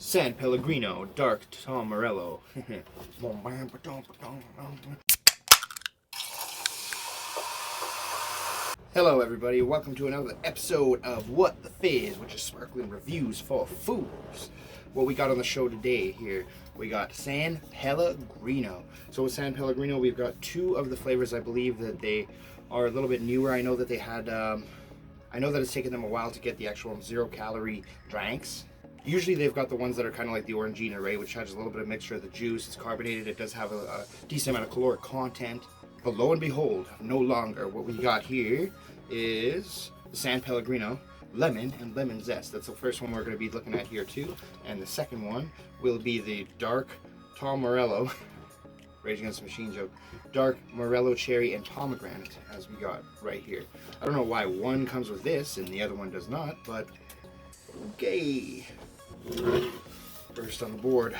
San Pellegrino, Dark Tom Morello. Hello everybody, welcome to another episode of What the Fizz, which is sparkling reviews for foos. What we got on the show today here, we got San Pellegrino. So with San Pellegrino, we've got two of the flavors. I believe that they are a little bit newer. I know that they had, I know that it's taken them a while to get the actual 0-calorie drinks. Usually they've got the ones that are kind of like the Orangina, right, which has a little bit of mixture of the juice. It's carbonated. It does have a decent amount of caloric content. But lo and behold, no longer. What we got here is the San Pellegrino lemon and lemon zest. That's the first one we're going to be looking at here too. And the second one will be the dark Tom Morello, Rage Against the Machine joke, dark Morello cherry and pomegranate, as we got right here. I don't know why one comes with this and the other one does not, but okay. First on the board,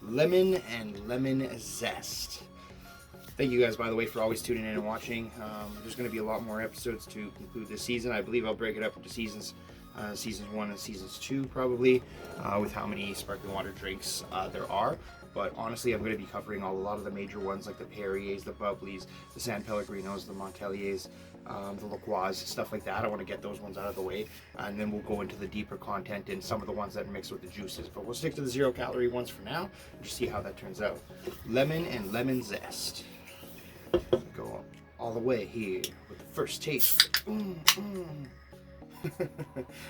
lemon and lemon zest. Thank you guys, by the way, for always tuning in and watching. There's going to be a lot more episodes to conclude this season. I believe I'll break it up into seasons 1 and seasons 2, probably, with how many sparkling water drinks there are. But honestly, I'm going to be covering a lot of the major ones, like the Perriers, the Bubblies, the San Pellegrinos, the Monteliers, the LaCroix, stuff like that. I want to get those ones out of the way, and then we'll go into the deeper content and some of the ones that mix with the juices. But we'll stick to the 0-calorie ones for now, and just see how that turns out. Lemon and lemon zest. Go all the way here with the first taste. I don't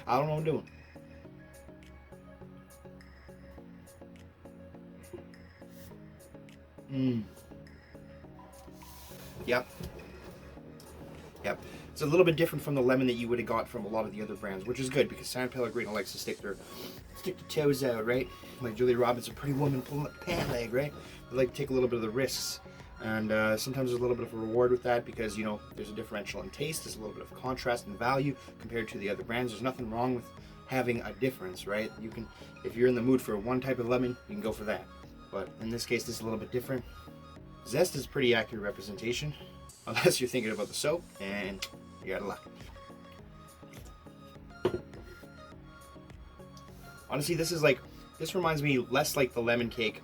know what I'm doing. Yep. It's a little bit different from the lemon that you would have got from a lot of the other brands, which is good because San Pellegrino likes to stick their toes out, right? Like Julia Roberts, a pretty woman pulling up the pant leg, right? They like to take a little bit of the risks. And sometimes there's a little bit of a reward with that because, you know, there's a differential in taste. There's a little bit of contrast and value compared to the other brands. There's nothing wrong with having a difference, right? You can, if you're in the mood for one type of lemon, you can go for that. But in this case, this is a little bit different. Zest is pretty accurate representation, unless you're thinking about the soap, and you're out of luck. Honestly, this reminds me less like the lemon cake.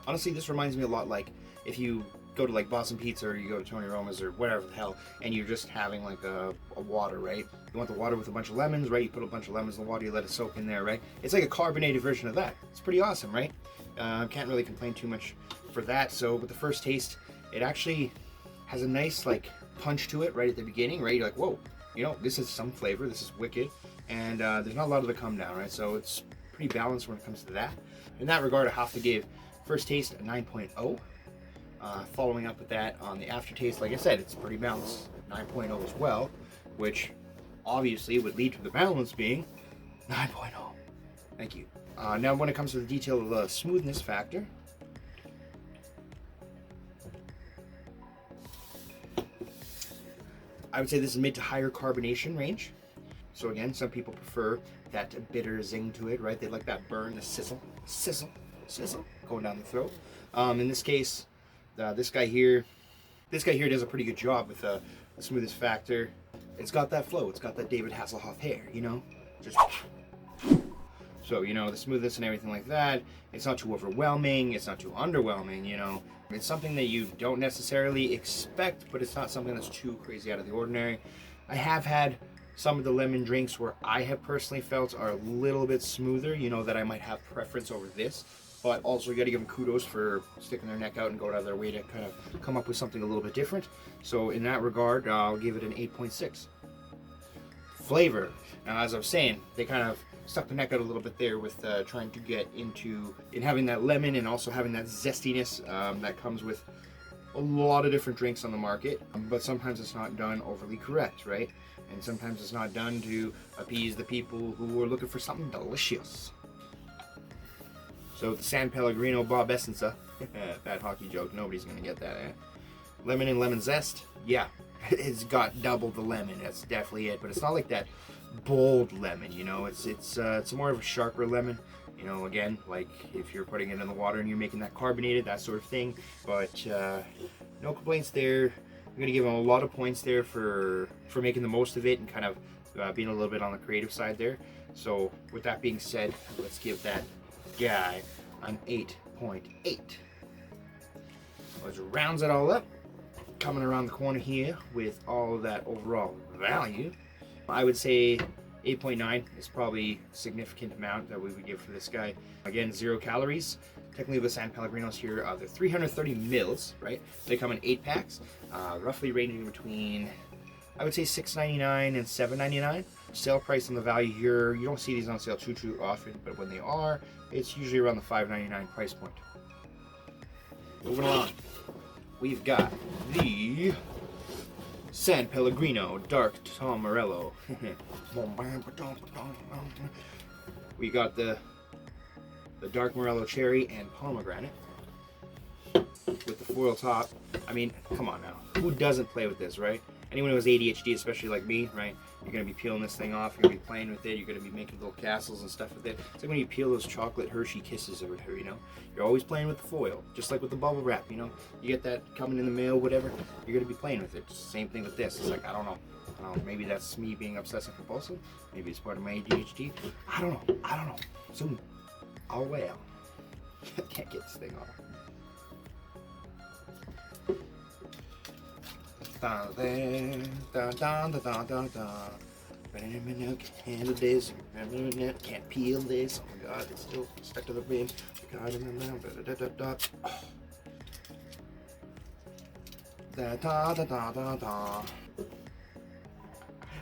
Honestly, this reminds me a lot like if you go to like Boston Pizza or you go to Tony Roma's or whatever the hell, and you're just having like a water, right? You want the water with a bunch of lemons, right? You put a bunch of lemons in the water, you let it soak in there, right? It's like a carbonated version of that. It's pretty awesome, right? Can't really complain too much for that. So with the first taste, it actually has a nice like punch to it right at the beginning, right? You're like, whoa, you know, this is some flavor, this is wicked, and there's not a lot of the come down, right? So it's pretty balanced when it comes to that. In that regard, I have to give first taste a 9.0. Following up with that on the aftertaste, like I said, it's pretty balanced, 9.0 as well, which obviously would lead to the balance being 9.0. Thank you. Now when it comes to the detail of the smoothness factor, I would say this is mid to higher carbonation range. So again, some people prefer that bitter zing to it, right? They like that burn, the sizzle going down the throat. In this case, this guy here does a pretty good job with the smoothest factor. It's got that flow. It's got that David Hasselhoff hair, you know? Just so, you know, the smoothness and everything like that. It's not too overwhelming. It's not too underwhelming, you know? It's something that you don't necessarily expect, but it's not something that's too crazy out of the ordinary. I have had some of the lemon drinks where I have personally felt are a little bit smoother, you know, that I might have preference over this. But also you got to give them kudos for sticking their neck out and going out of their way to kind of come up with something a little bit different. So in that regard, I'll give it an 8.6. Flavor. Now, as I was saying, they kind of stuck the neck out a little bit there with trying to get into having that lemon and also having that zestiness that comes with a lot of different drinks on the market. But sometimes it's not done overly correct, right? And sometimes it's not done to appease the people who are looking for something delicious. So the San Pellegrino Bob Essenza, bad hockey joke, nobody's gonna get that, eh? Lemon and lemon zest, yeah, it's got double the lemon, that's definitely it, but it's not like that bold lemon, you know, it's more of a sharper lemon, you know, again, like if you're putting it in the water and you're making that carbonated, that sort of thing, but no complaints there. I'm gonna give them a lot of points there for making the most of it and kind of being a little bit on the creative side there. So with that being said, let's give that guy an 8.8. Which rounds it all up. Coming around the corner here with all of that overall value, I would say 8.9 is probably a significant amount that we would give for this guy. Again, 0 calories. Technically the San Pellegrinos here, they're 330 mils, right? They come in 8 packs, roughly ranging between, I would say $6.99 and $7.99. Sale price on the value here, you don't see these on sale too often, but when they are, it's usually around the $5.99 price point. Moving along, we've got the San Pellegrino Dark Tom Morello. We got the Dark Morello Cherry and Pomegranate with the foil top. I mean, come on now. Who doesn't play with this, right? Anyone who has ADHD, especially like me, right? You're going to be peeling this thing off. You're going to be playing with it. You're going to be making little castles and stuff with it. It's like when you peel those chocolate Hershey Kisses over here, you know? You're always playing with the foil, just like with the bubble wrap, you know? You get that coming in the mail, whatever, you're going to be playing with it. Same thing with this. It's like, I don't know. Maybe that's me being obsessive compulsive. Maybe it's part of my ADHD. I don't know. Soon. I'll weigh out. Can't get this thing off. Can't handle this. Can't peel this. Oh my god, it's still stuck to the rim. God,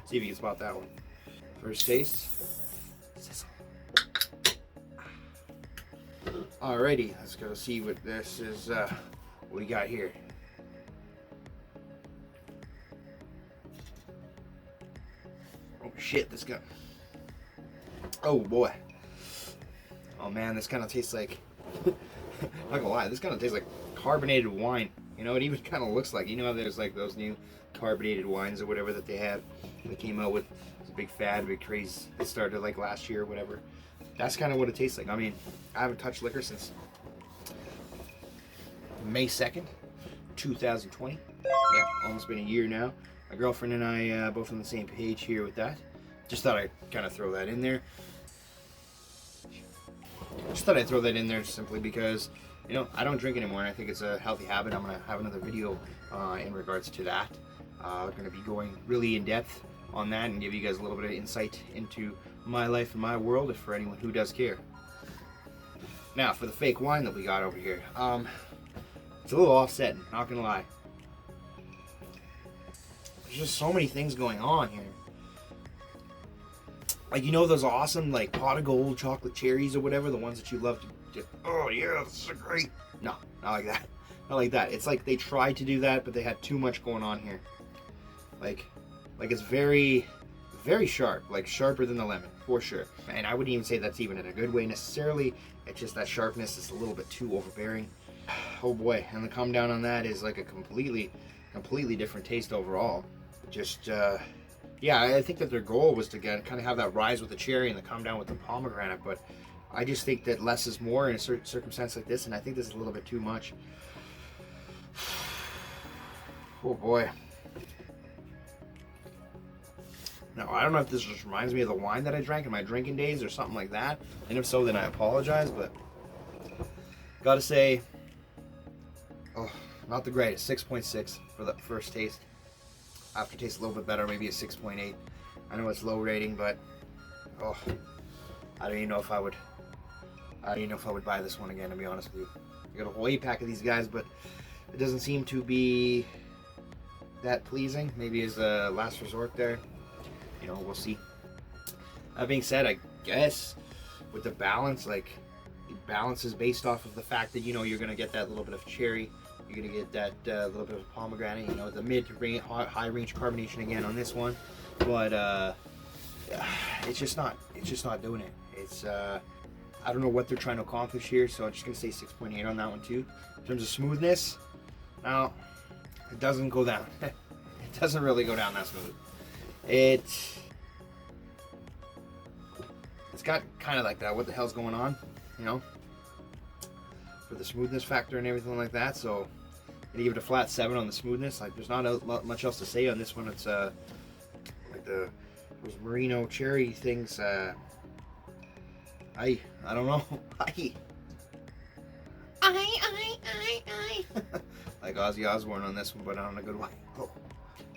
see if you can spot that one. First taste. Alrighty, let's go see what this is. What we got here. Oh shit, this guy. Oh boy. Oh man, this kind of tastes like. Not gonna lie, this kind of tastes like carbonated wine. You know, it even kind of looks like. You know how there's like those new carbonated wines or whatever that they have. They came out with. It's a big fad, big craze. It started like last year or whatever. That's kind of what it tastes like. I mean, I haven't touched liquor since May 2nd, 2020. Yeah, almost been a year now. My girlfriend and I both on the same page here with that. Just thought I'd kind of throw that in there. Just thought I'd throw that in there simply because, you know, I don't drink anymore, and I think it's a healthy habit. I'm going to have another video in regards to that. I'm going to be going really in depth on that and give you guys a little bit of insight into my life and my world, if for anyone who does care. Now, for the fake wine that we got over here, it's a little offsetting, not gonna lie. There's just so many things going on here. Like, you know those awesome, like, pot of gold chocolate cherries or whatever, the ones that you love to just, oh yeah, this is great. No, not like that. Not like that. It's like they tried to do that, but they had too much going on here. Like it's very, very sharp, like sharper than the lemon, for sure. And I wouldn't even say that's even in a good way necessarily. It's just that sharpness is a little bit too overbearing. Oh boy, and the come down on that is like a completely different taste overall. Just, yeah, I think that their goal was to kind of have that rise with the cherry and the come down with the pomegranate, but I just think that less is more in a certain circumstance like this, and I think this is a little bit too much. Oh boy. Now, I don't know if this just reminds me of the wine that I drank in my drinking days or something like that. And if so, then I apologize, but gotta say, oh, not the greatest. 6.6 for the first taste. Aftertaste a little bit better, maybe a 6.8. I know it's low rating, but oh, I don't even know if I would buy this one again, to be honest with you. I got a whole 8-pack of these guys, but it doesn't seem to be that pleasing. Maybe as a last resort there. You know, we'll see. That being said, I guess with the balance, like, the balance is based off of the fact that, you know, you're going to get that little bit of cherry. You're going to get that little bit of pomegranate, you know, the mid-range, high-range carbonation again on this one. But it's just not doing it. It's, I don't know what they're trying to accomplish here, so I'm just going to say 6.8 on that one too. In terms of smoothness, now, it doesn't go down. It doesn't really go down that smooth. It's got kind of like that, what the hell's going on, you know, for the smoothness factor and everything like that. So I'm gonna give it a flat 7 on the smoothness. Like, there's not much else to say on this one. It's like those merino cherry things, I don't know. I. Like Ozzy Osbourne on this one, but not in a good way. Oh.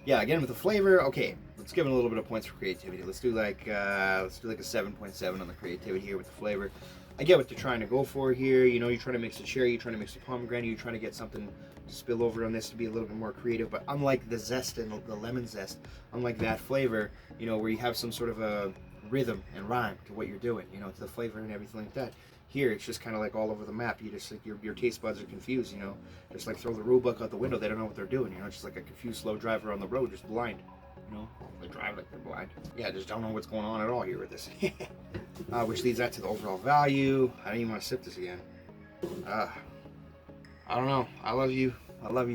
Yeah, again with the flavor. Okay, let's give it a little bit of points for creativity. Let's do like a 7.7 on the creativity here with the flavor. I get what they're trying to go for here. You know, you're trying to mix the cherry, you're trying to mix the pomegranate, you're trying to get something to spill over on this to be a little bit more creative. But unlike the zest and the lemon zest, unlike that flavor, you know, where you have some sort of a rhythm and rhyme to what you're doing, you know, to the flavor and everything like that. Here, it's just kind of like all over the map. You just like your taste buds are confused, you know. Just like throw the rule book out the window. They don't know what they're doing, you know. Just like a confused slow driver on the road, just blind, you know. They drive like they're blind. Yeah, just don't know what's going on at all here with this. Which leads that to the overall value. I didn't even want to sip this again. I don't know. I love you,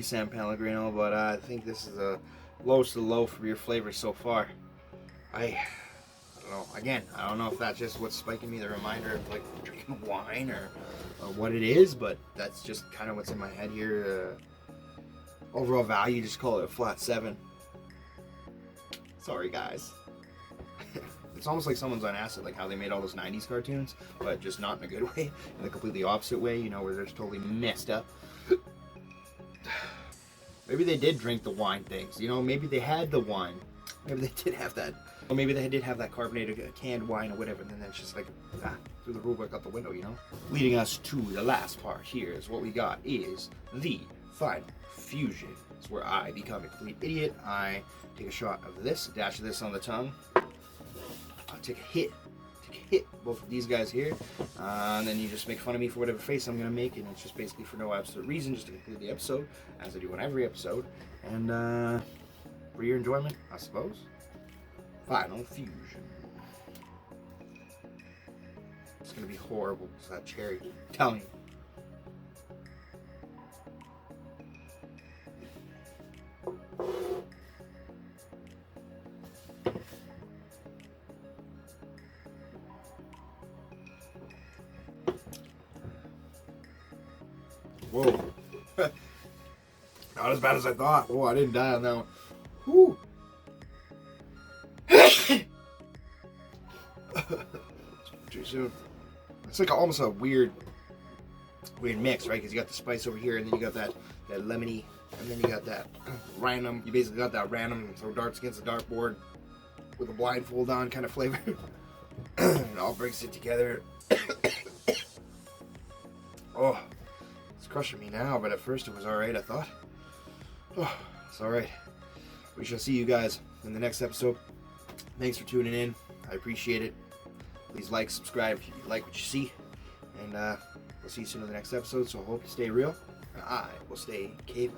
San Pellegrino, but I think this is the lowest of the low for your flavors so far. I don't know. Again, I don't know if that's just what's spiking me, the reminder of like drinking wine or what it is, but that's just kind of what's in my head here. Overall value, just call it a flat 7. Sorry, guys. It's almost like someone's on acid, like how they made all those 90s cartoons, but just not in a good way, in a completely opposite way, you know, where they're just totally messed up. Maybe they did drink the wine things, you know, maybe they had the wine. Maybe they did have that. Or maybe they did have that carbonated canned wine or whatever, and then it's just like, threw the rule book out the window, you know? Leading us to the last part here is what we got is the final fusion. It's where I become a complete idiot. I take a shot of this, dash this on the tongue. I'll take a hit, both of these guys here, and then you just make fun of me for whatever face I'm gonna make, and it's just basically for no absolute reason, just to conclude the episode, as I do on every episode, and for your enjoyment, I suppose. Final fusion. It's gonna be horrible. It's that cherry. I'm telling you. Whoa. Not as bad as I thought. Whoa, I didn't die on that one. Whew. Too soon. It's like almost a weird mix, right? Because you got the spice over here, and then you got that lemony, and then you got that random. You basically got that random throw darts against the dartboard with a blindfold on kind of flavor. It all brings it together. Oh, it's crushing me now, but at first it was all right. I thought. Oh, it's all right. We shall see you guys in the next episode. Thanks for tuning in. I appreciate it. Please like, subscribe if you like what you see. And we'll see you soon in the next episode. So I hope you stay real. And I will stay caveman.